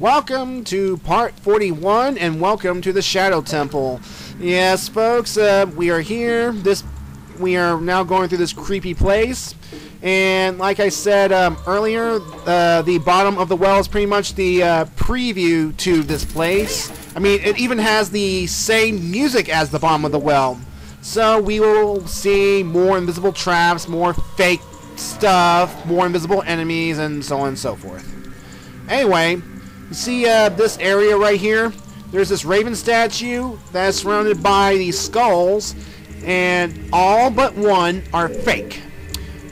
Welcome to part 41 and welcome to the Shadow Temple. Yes, folks, we are here. We are now going through this creepy place. And like I said earlier, the bottom of the well is pretty much the preview to this place. I mean, it even has the same music as the bottom of the well. So we will see more invisible traps, more fake stuff, more invisible enemies, and so on and so forth. Anyway, you see this area right here? There's this raven statue that's surrounded by these skulls, and all but one are fake.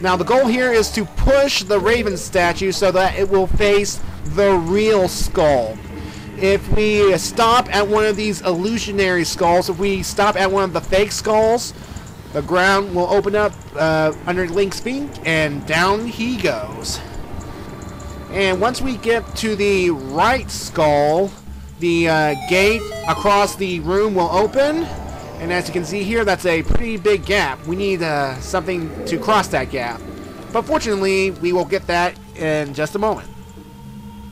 Now the goal here is to push the raven statue so that it will face the real skull. If we stop at one of these illusionary skulls, if we stop at one of the fake skulls, the ground will open up under Link's feet, and down he goes. And once we get to the right skull, the gate across the room will open. And as you can see here, that's a pretty big gap. We need something to cross that gap. But fortunately, we will get that in just a moment.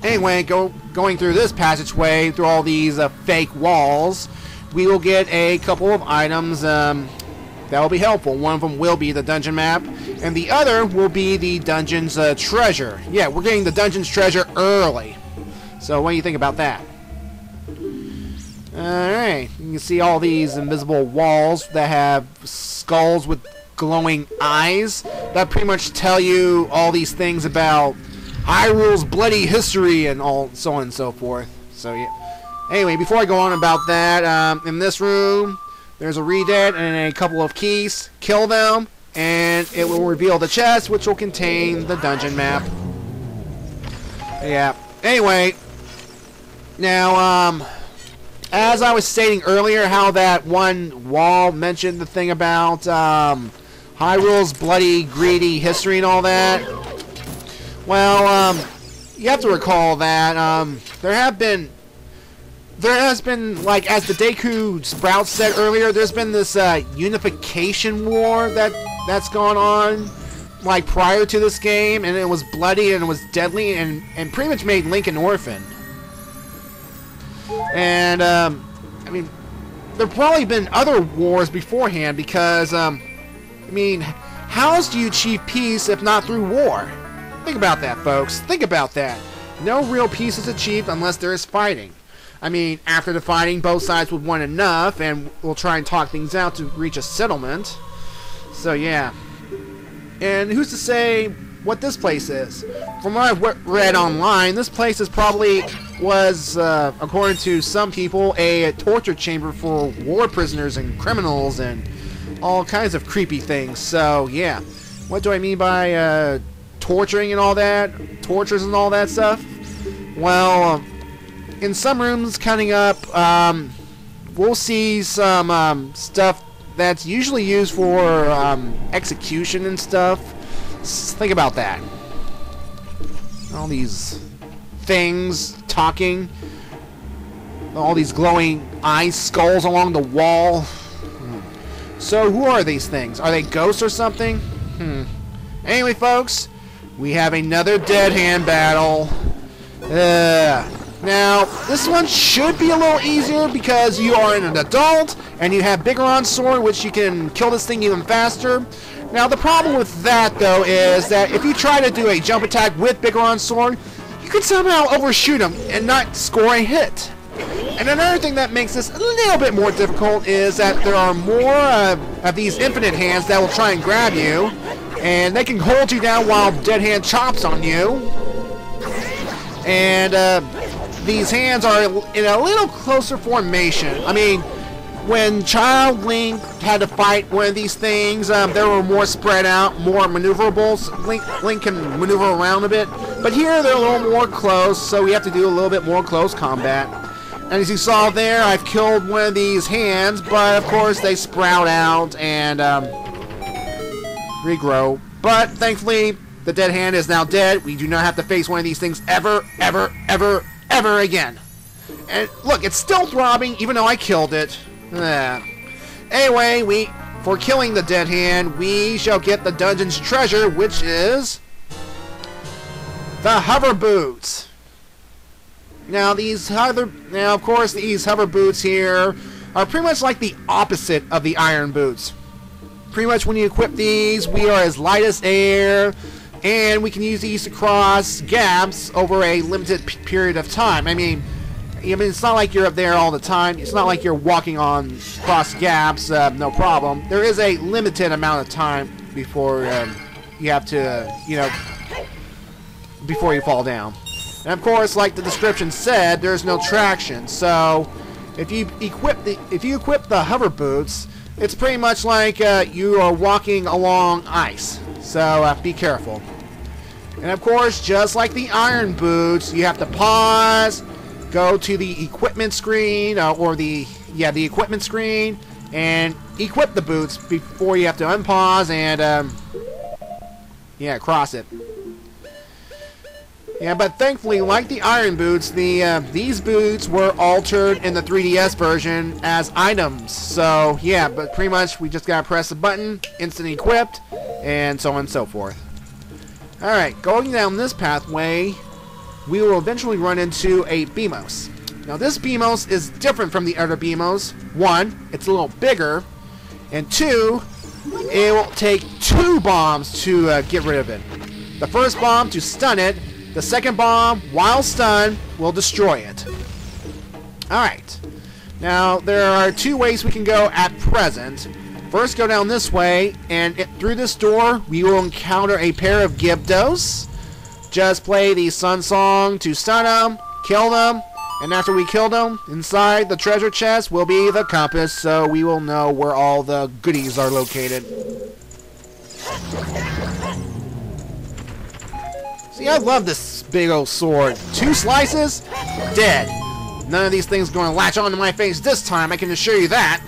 Anyway, going through this passageway, through all these fake walls, we will get a couple of items that will be helpful. One of them will be the dungeon map, and the other will be the dungeon's treasure. Yeah, we're getting the dungeon's treasure early. So what do you think about that? Alright, you can see all these invisible walls that have skulls with glowing eyes that pretty much tell you all these things about Hyrule's bloody history and all so on and so forth. So yeah. Anyway, before I go on about that, in this room there's a redead and a couple of keys. Kill them and it will reveal the chest, which will contain the dungeon map. Yeah. Anyway, now as I was stating earlier, how that one wall mentioned the thing about Hyrule's bloody, greedy history and all that. Well, you have to recall that there has been, like, as the Deku Sprout said earlier, there's been this unification war that's gone on, like, prior to this game, and it was bloody and it was deadly and pretty much made Link an orphan. And, I mean, there have probably been other wars beforehand because, I mean, how else do you achieve peace if not through war? Think about that, folks. Think about that. No real peace is achieved unless there is fighting. I mean, after the fighting, both sides would want enough, and we'll try and talk things out to reach a settlement. So, yeah. And who's to say what this place is? From what I've read online, this place is probably according to some people, a torture chamber for war prisoners and criminals and all kinds of creepy things. So, yeah. What do I mean by torturing and all that? Tortures and all that stuff? Well, in some rooms coming up, we'll see some stuff that's usually used for execution and stuff. Think about that. All these things talking, all these glowing eye skulls along the wall. So who are these things? Are they ghosts or something? Anyway, folks, we have another dead hand battle. Now, this one should be a little easier because you are an adult and you have Bigoron's sword, which you can kill this thing even faster. Now, the problem with that, though, is that if you try to do a jump attack with Bigoron's sword, you can somehow overshoot him and not score a hit. And another thing that makes this a little bit more difficult is that there are more of these infinite hands that will try and grab you, and they can hold you down while Dead Hand chops on you. And these hands are in a little closer formation. I mean, when Child Link had to fight one of these things, they were more spread out, more maneuverable. Link can maneuver around a bit. But here they're a little more close, so we have to do a little bit more close combat. And as you saw there, I've killed one of these hands, but of course they sprout out and regrow. But thankfully, the dead hand is now dead. We do not have to face one of these things ever again. And look, it's still throbbing, even though I killed it. Anyway, for killing the dead hand, we shall get the dungeon's treasure, which is the hover boots. Now of course, these hover boots here are pretty much like the opposite of the iron boots. Pretty much when you equip these, we are as light as air, and we can use these to cross gaps over a limited period of time. I mean, it's not like you're up there all the time. It's not like you're walking on cross gaps, no problem. There is a limited amount of time before you have to, before you fall down. And of course, like the description said, there's no traction. So if you equip the hover boots, it's pretty much like you are walking along ice. So be careful. And of course, just like the iron boots, you have to pause, go to the equipment screen, or the equipment screen, and equip the boots before you have to unpause and cross it. Yeah, but thankfully, like the iron boots, these boots were altered in the 3DS version as items. So yeah, but pretty much we just gotta press the button, instant equipped, and so on and so forth. All right, going down this pathway, we will eventually run into a Beamos. Now this Beamos is different from the other Beamos. One, it's a little bigger, and two, it will take 2 bombs to get rid of it. The first bomb to stun it. The second bomb, while stunned, will destroy it. Alright. Now, there are 2 ways we can go at present. First, go down this way, and through this door, we will encounter a pair of Gyptos. Just play the Sun Song to stun them, kill them, and after we kill them, inside the treasure chest will be the compass, so we will know where all the goodies are located. See, I love this big old sword. 2 slices, dead. None of these things are going to latch onto my face this time, I can assure you that.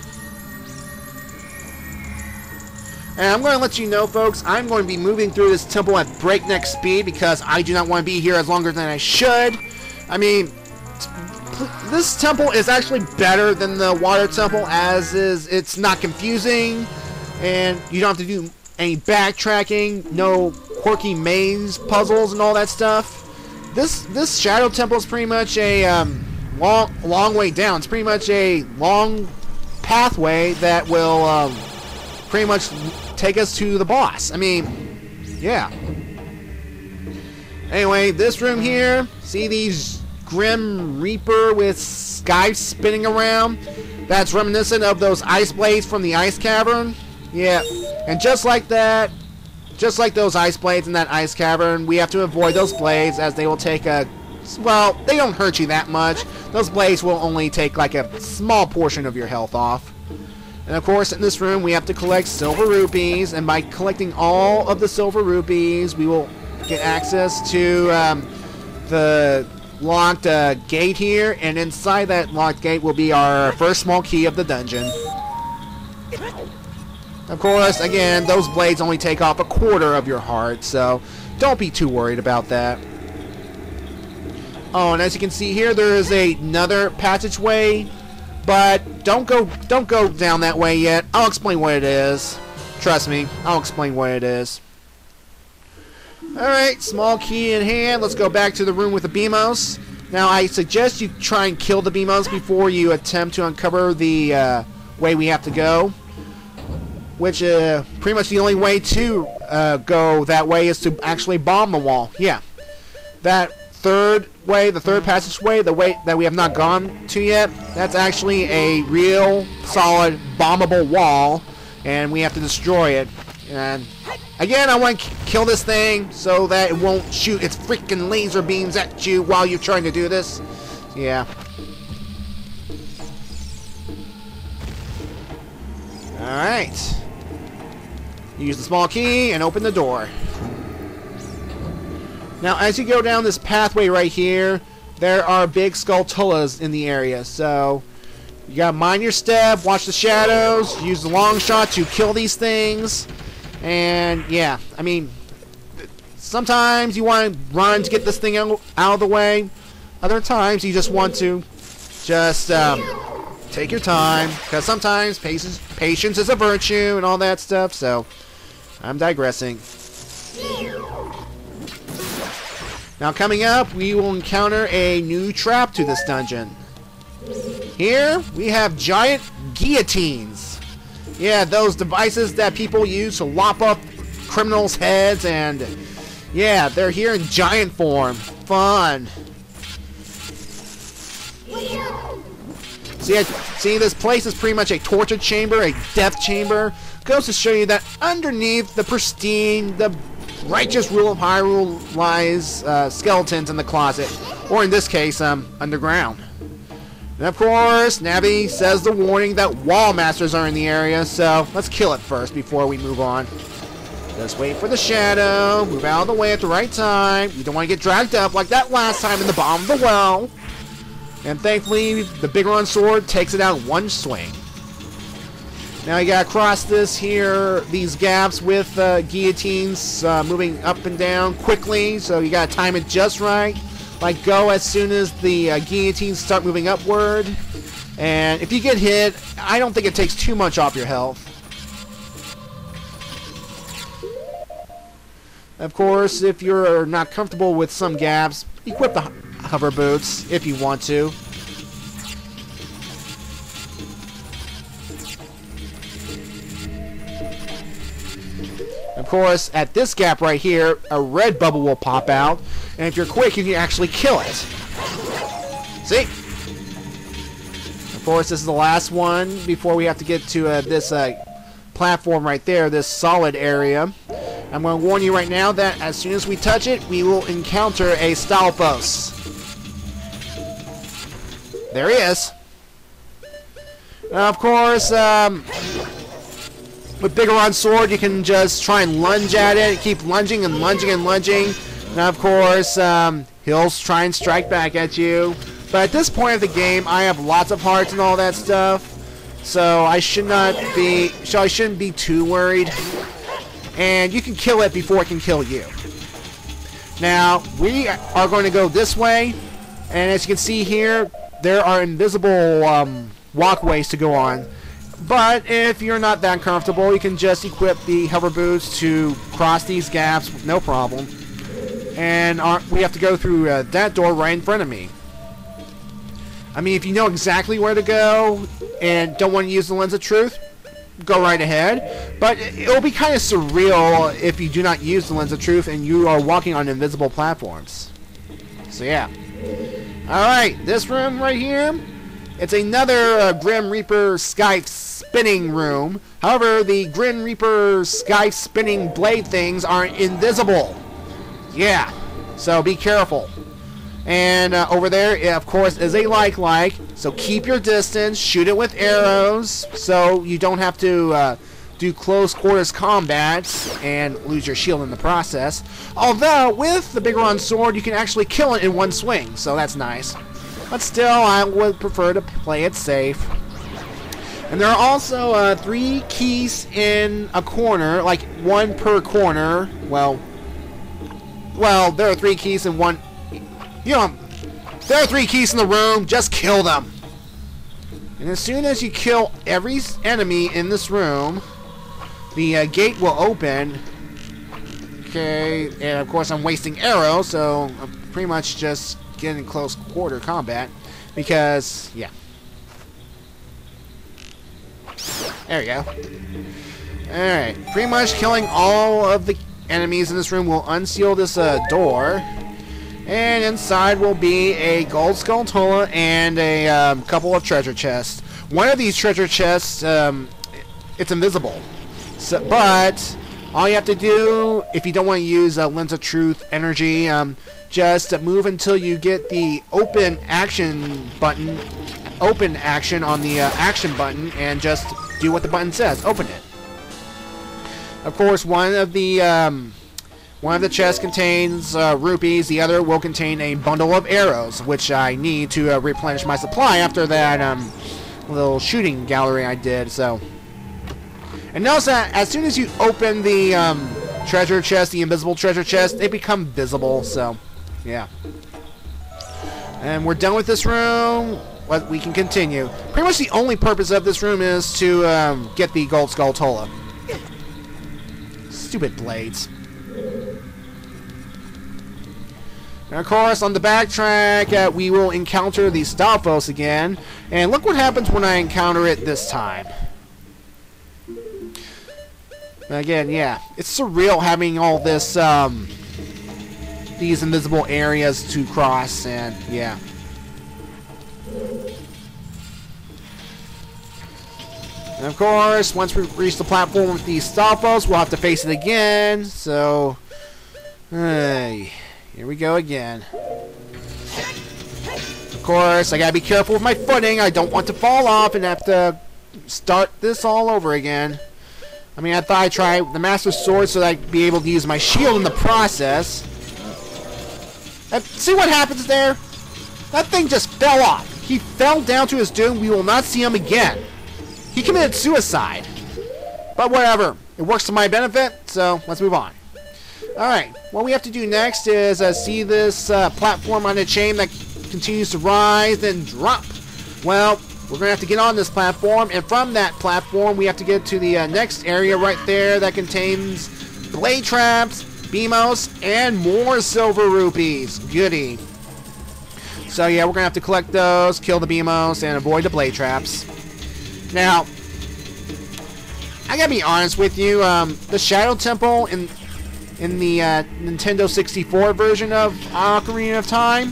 And I'm going to let you know, folks, I'm going to be moving through this temple at breakneck speed because I do not want to be here as longer than I should. I mean, this temple is actually better than the water temple, as is it's not confusing, and you don't have to do any backtracking, no quirky maze puzzles and all that stuff. This shadow temple is pretty much a long way down. It's pretty much a long pathway that will pretty much take us to the boss. I mean, yeah. Anyway, this room here, see these Grim Reaper with sky spinning around? That's reminiscent of those ice blades from the ice cavern. Yeah, and just like that, just like those ice blades in that ice cavern, we have to avoid those blades as they will take a... Well, they don't hurt you that much. Those blades will only take like a small portion of your health off. And of course, in this room, we have to collect silver rupees. And by collecting all of the silver rupees, we will get access to the locked gate here. And inside that locked gate will be our first small key of the dungeon. Of course, again, those blades only take off a quarter of your heart, so don't be too worried about that. Oh, and as you can see here, there is another passageway, but don't go down that way yet. I'll explain what it is. Trust me, I'll explain what it is. Alright, small key in hand. Let's go back to the room with the Beamos. Now, I suggest you try and kill the Beamos before you attempt to uncover the way we have to go. Which, pretty much the only way to go that way is to actually bomb the wall. Yeah. That third way, the third passageway, the way that we have not gone to yet, that's actually a real, solid, bombable wall, and we have to destroy it. And, again, I want to kill this thing so that it won't shoot its freaking laser beams at you while you're trying to do this. Yeah. Alright. Use the small key and open the door. Now, as you go down this pathway right here, there are big Skulltulas in the area, so you gotta mind your step, watch the shadows, use the long shot to kill these things, and yeah, I mean, sometimes you want to run to get this thing out of the way, other times you just want to just take your time, because sometimes patience is a virtue and all that stuff, so I'm digressing. Now coming up, we will encounter a new trap to this dungeon. Here, we have giant guillotines. Yeah, those devices that people use to lop up criminals' heads, and yeah, they're here in giant form. Fun. See, this place is pretty much a torture chamber, a death chamber. Goes to show you that underneath the pristine, the righteous rule of Hyrule lies skeletons in the closet, or in this case, underground. And of course, Navi says the warning that wall masters are in the area, so let's kill it first before we move on. Just wait for the shadow, move out of the way at the right time. You don't want to get dragged up like that last time in the bottom of the well. And thankfully, the Biggoron sword takes it out in one swing. Now you gotta cross these gaps with guillotines moving up and down quickly, so you gotta time it just right. Like go as soon as the guillotines start moving upward. And if you get hit, I don't think it takes too much off your health. Of course, if you're not comfortable with some gaps, equip the hover boots if you want to. Of course, at this gap right here, a red bubble will pop out, and if you're quick, you can actually kill it. See? Of course, this is the last one before we have to get to this platform right there, this solid area. I'm going to warn you right now that as soon as we touch it, we will encounter a Stalfos. There he is. Of course, with Biggoron's sword, you can just try and lunge at it, keep lunging and lunging and lunging. Now, of course, he'll try and strike back at you. But at this point of the game, I have lots of hearts and all that stuff, so I shouldn't be too worried. And you can kill it before it can kill you. Now, we are going to go this way, and as you can see here, there are invisible walkways to go on. But if you're not that comfortable, you can just equip the hover boots to cross these gaps with no problem. And we have to go through that door right in front of me. I mean, if you know exactly where to go and don't want to use the Lens of Truth, go right ahead. But it'll be kind of surreal if you do not use the Lens of Truth and you are walking on invisible platforms. So yeah. Alright, this room right here, it's another Grim Reaper Scythe spinning room. However, the Grim Reaper Scythe spinning blade things are invisible. Yeah, so be careful. And over there, of course, is a like, so keep your distance, shoot it with arrows, so you don't have to do close quarters combat and lose your shield in the process. Although, with the Biggoron sword, you can actually kill it in one swing, so that's nice. But still, I would prefer to play it safe. And there are also 3 keys in a corner, like 1 per corner. Well, there are 3 keys in one. You know, there are 3 keys in the room. Just kill them. And as soon as you kill every enemy in this room, the gate will open. Okay, and of course I'm wasting arrows, so I'm pretty much just getting close quarter combat because, yeah. There we go. Alright, pretty much killing all of the enemies in this room will unseal this door. And inside will be a gold skulltula and a couple of treasure chests. One of these treasure chests, it's invisible. So, but all you have to do, if you don't want to use Lens of Truth energy, just move until you get the open action button, open action on the action button, and just do what the button says. Open it. Of course, one of the chests contains rupees. The other will contain a bundle of arrows, which I need to replenish my supply after that little shooting gallery I did. So, and notice that as soon as you open the treasure chest, the invisible treasure chest, they become visible. So, yeah. And we're done with this room. But we can continue. Pretty much the only purpose of this room is to get the gold skulltula. Stupid blades. And of course, on the backtrack, we will encounter the Stalfos again. And look what happens when I encounter it this time. Again, yeah, it's surreal having all this, these invisible areas to cross, and yeah. And of course, once we reach the platform with these Stalfos, we'll have to face it again. So, here we go again. Of course, I gotta be careful with my footing. I don't want to fall off and have to start this all over again. I mean, I thought I'd try the Master Sword so that I'd be able to use my shield in the process. And see what happens there? That thing just fell off. He fell down to his doom. We will not see him again. He committed suicide. But whatever. It works to my benefit, so let's move on. Alright, what we have to do next is see this platform on a chain that continues to rise and drop. Well, we're going to have to get on this platform, and from that platform we have to get to the next area right there that contains blade traps, Beamos, and more silver rupees. Goody. So yeah, we're going to have to collect those, kill the Beamos, and avoid the blade traps. Now, I gotta be honest with you, the Shadow Temple in the Nintendo 64 version of Ocarina of Time,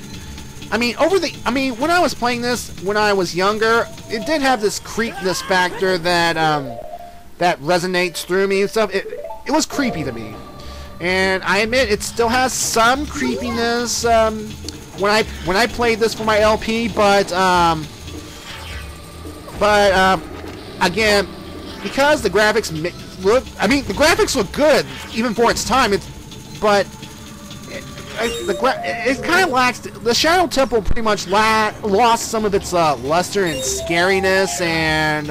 I mean, when I was playing this when I was younger, it did have this creepiness factor that that resonates through me and stuff. It was creepy to me, and I admit it still has some creepiness when I played this for my LP. But again, because the graphics look, I mean, the graphics look good even for its time. It kind of lacks. The Shadow Temple pretty much lost some of its luster and scariness, and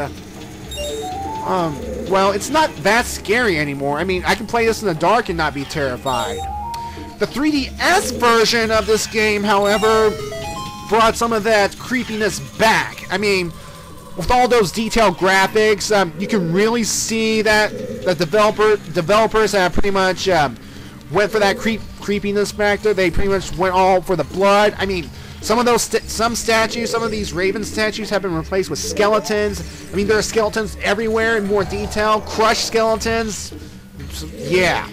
well, it's not that scary anymore. I mean, I can play this in the dark and not be terrified. The 3DS version of this game, however, brought some of that creepiness back. I mean, with all those detailed graphics, you can really see that the developers have pretty much went for that creepiness factor. They pretty much went all for the blood. I mean, some of those some of these Raven statues have been replaced with skeletons. I mean, there are skeletons everywhere in more detail. Crushed skeletons. So, yeah.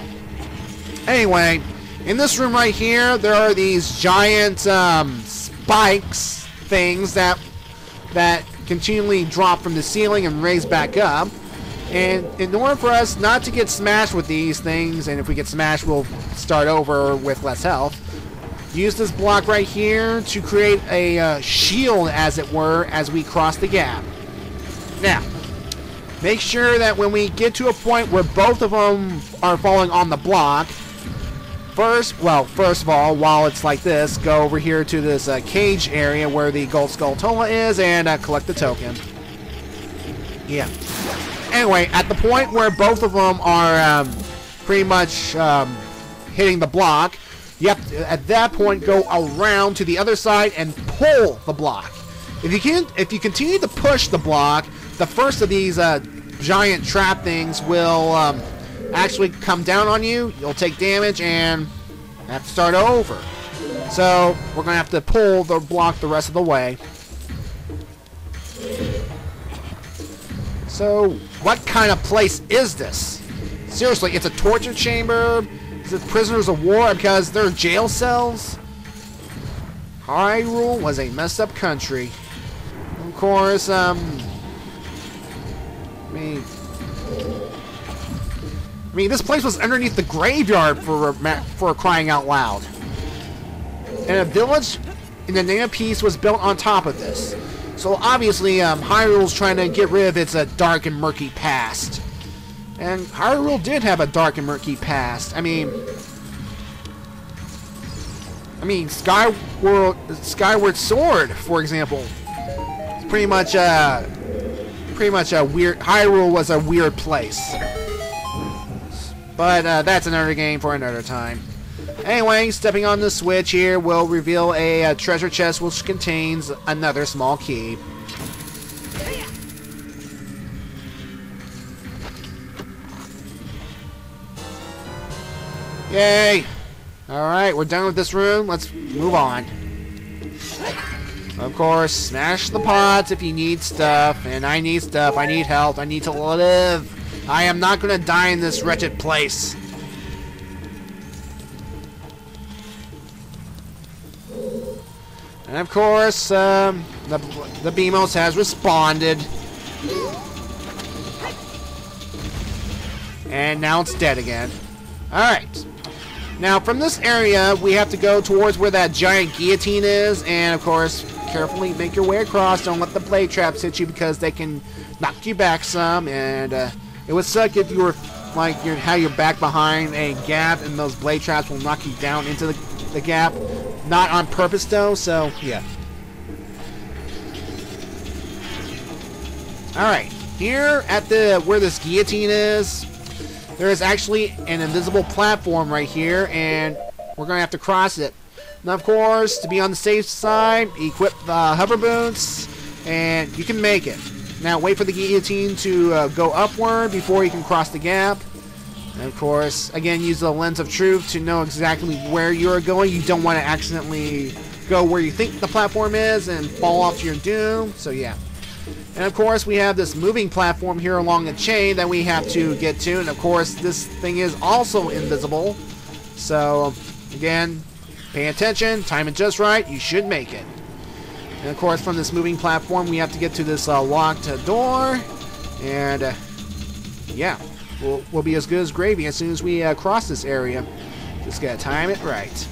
Anyway, in this room right here, there are these giant spikes things that continually drop from the ceiling and raise back up. And in order for us not to get smashed with these things, and if we get smashed, we'll start over with less health, use this block right here to create a shield, as it were, as we cross the gap. Now, make sure that when we get to a point where both of them are falling on the block, first of all, while it's like this, go over here to this cage area where the Gold Skulltula is and collect the token. Yeah. Anyway, at the point where both of them are pretty much hitting the block, you have to, at that point, go around to the other side and pull the block. If you continue to push the block, the first of these giant trap things will actually come down on you. You'll take damage and have to start over. So we're gonna have to pull the block the rest of the way. So, what kind of place is this? Seriously, it's a torture chamber? Is it prisoners of war because they're jail cells? Hyrule was a messed up country. Of course, I mean, this place was underneath the graveyard for crying out loud. And a village in the name of peace was built on top of this. So obviously, Hyrule's trying to get rid of its dark and murky past. And Hyrule did have a dark and murky past. I mean, Skyward Sword, for example, it's pretty much a weird. Hyrule was a weird place. But that's another game for another time. Anyway, stepping on the switch here will reveal a treasure chest which contains another small key. Yay! Alright, we're done with this room. Let's move on. Of course, smash the pots if you need stuff. And I need stuff. I need health. I need to live. I am not going to die in this wretched place. And of course, the Beamos has responded. And now it's dead again. Alright. Now, from this area, we have to go towards where that giant guillotine is. And, of course, carefully make your way across. Don't let the blade traps hit you because they can knock you back some. And it would suck if you were, like, how you're back behind a gap and those blade traps will knock you down into the gap. Not on purpose, though, so, yeah. Alright. Here at where this guillotine is, there is actually an invisible platform right here, and we're going to have to cross it. Now, of course, to be on the safe side, equip the hover boots, and you can make it. Now, wait for the guillotine to go upward before you can cross the gap. And, of course, again, use the lens of truth to know exactly where you're going. You don't want to accidentally go where you think the platform is and fall off to your doom. So, yeah. And of course, we have this moving platform here along the chain that we have to get to. And of course, this thing is also invisible. So, again, pay attention. Time it just right. You should make it. And of course, from this moving platform, we have to get to this locked door. And, yeah, we'll be as good as gravy as soon as we cross this area. Just gotta time it right.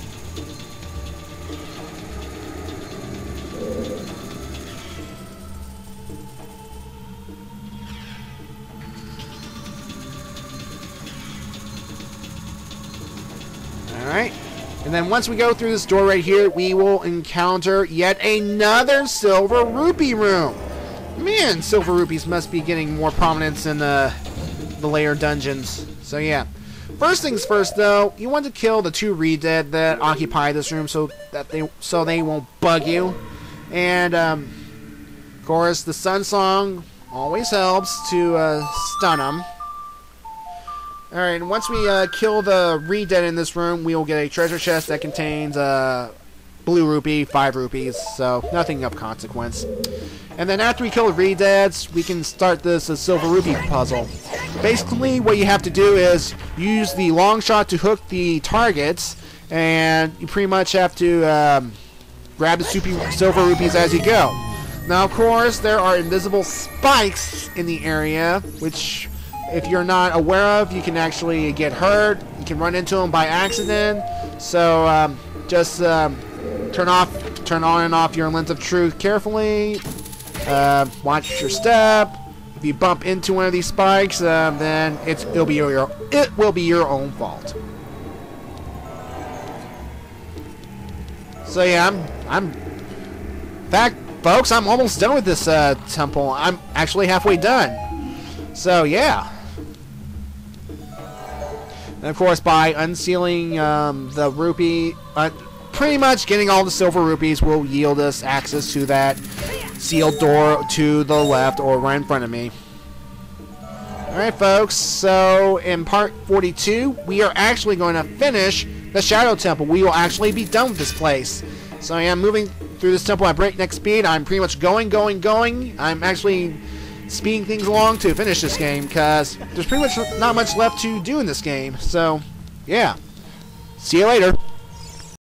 Alright, and then once we go through this door right here, we will encounter yet another silver rupee room. Man, silver rupees must be getting more prominence in the layer dungeons. So yeah. First things first, though, you want to kill the 2 Redead that occupy this room so they won't bug you. And of course, the Sun Song always helps to stun them. Alright, and once we kill the Redead in this room, we will get a treasure chest that contains blue rupee, 5 rupees, so nothing of consequence. And then after we kill the Redeads, we can start this silver rupee puzzle. Basically, what you have to do is use the long shot to hook the targets, and you pretty much have to grab the silver rupees as you go. Now, of course, there are invisible spikes in the area, which, if you're not aware of, you can actually get hurt. You can run into them by accident. So just turn on and off your lens of truth carefully. Watch your step. If you bump into one of these spikes, then it will be your own fault. So yeah, in fact, folks, I'm almost done with this temple. I'm actually halfway done. So yeah. And of course, by unsealing the rupee, pretty much getting all the silver rupees will yield us access to that sealed door to the left or right in front of me. Alright, folks, so in part 42, we are actually going to finish the Shadow Temple. We will actually be done with this place. So I am moving through this temple at breakneck speed. I'm pretty much going. I'm actually speeding things along to finish this game because there's pretty much not much left to do in this game. So, yeah. See you later.